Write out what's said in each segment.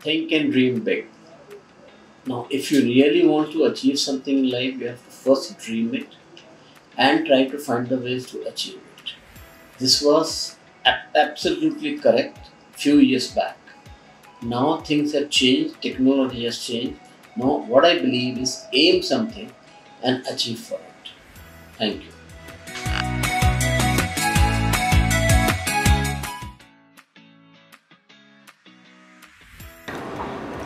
think and dream big. Now, if you really want to achieve something in life, you have to first dream it and try to find the ways to achieve it. This was absolutely correct few years back. Now things have changed, technology has changed. Now, what I believe is aim something and achieve for it. Thank you.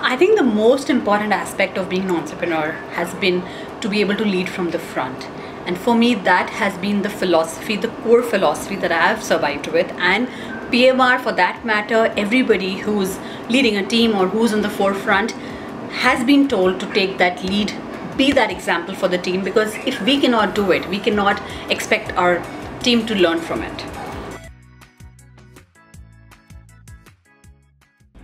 I think the most important aspect of being an entrepreneur has been to be able to lead from the front. And for me, that has been the philosophy, the core philosophy that I have survived with. And PMR, for that matter, everybody who's leading a team or who's on the forefront has been told to take that lead, be that example for the team, because if we cannot do it, we cannot expect our team to learn from it.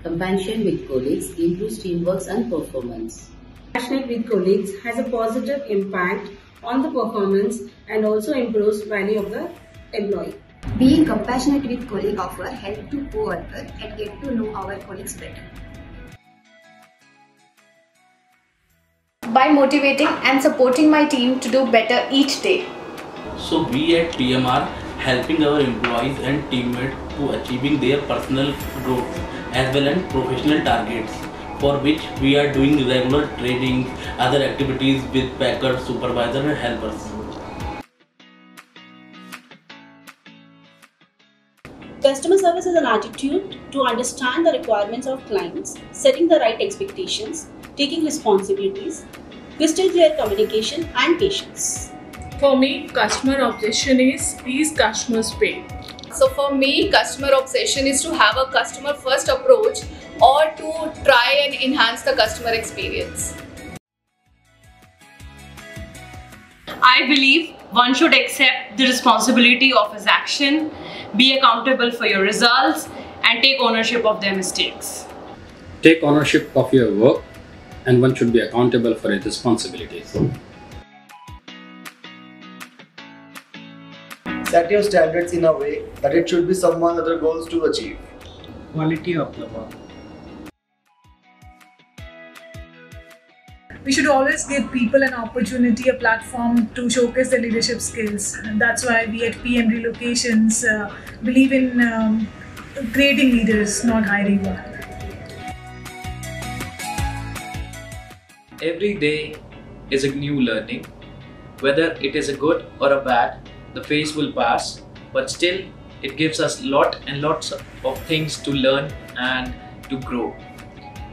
Compassion with colleagues improves teamwork and performance. Passionate with colleagues has a positive impact on the performance and also improves value of the employee. Being compassionate with colleagues offer help to co-workers and get to know our colleagues better. By motivating and supporting my team to do better each day. So we at PMR helping our employees and teammates to achieving their personal growth as well as professional targets, for which we are doing regular training, other activities with packers, supervisors and helpers. Customer service is an attitude to understand the requirements of clients, setting the right expectations, taking responsibilities, crystal clear communication and patience. For me, customer obsession is please customers pay. So for me, customer obsession is to have a customer first approach or to try and enhance the customer experience. I believe one should accept the responsibility of his action, be accountable for your results, and take ownership of their mistakes. Take ownership of your work, and one should be accountable for its responsibilities. Set your standards in a way that it should be someone other goals to achieve. Quality of the work. We should always give people an opportunity, a platform to showcase their leadership skills. And that's why we at PM Relocations believe in creating leaders, not hiring one. Every day is a new learning. Whether it is a good or a bad, the phase will pass, but still it gives us lots of things to learn and to grow.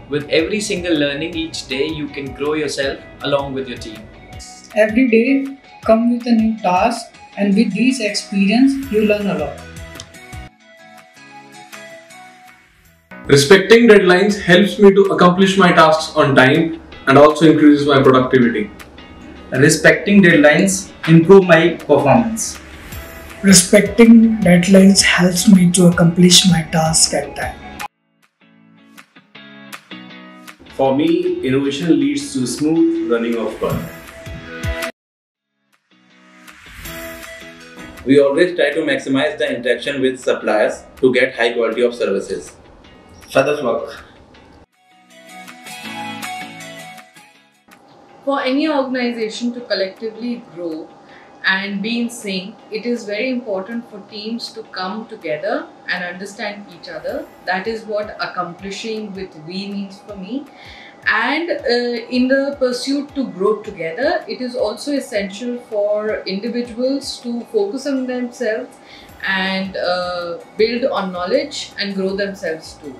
With every single learning each day, you can grow yourself along with your team. Every day come with a new task, and with this experience you learn a lot. Respecting deadlines helps me to accomplish my tasks on time and also increases my productivity. Respecting deadlines improve my performance. Respecting deadlines helps me to accomplish my task at time. For me, innovation leads to smooth running of fun. We always try to maximize the interaction with suppliers to get high quality of services. Feather flock. For any organization to collectively grow and be in sync, it is very important for teams to come together and understand each other. That is what accomplishing with we means for me. And in the pursuit to grow together, it is also essential for individuals to focus on themselves and build on knowledge and grow themselves too.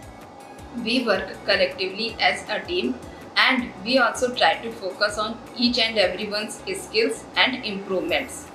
We work collectively as a team, and we also try to focus on each and everyone's skills and improvements.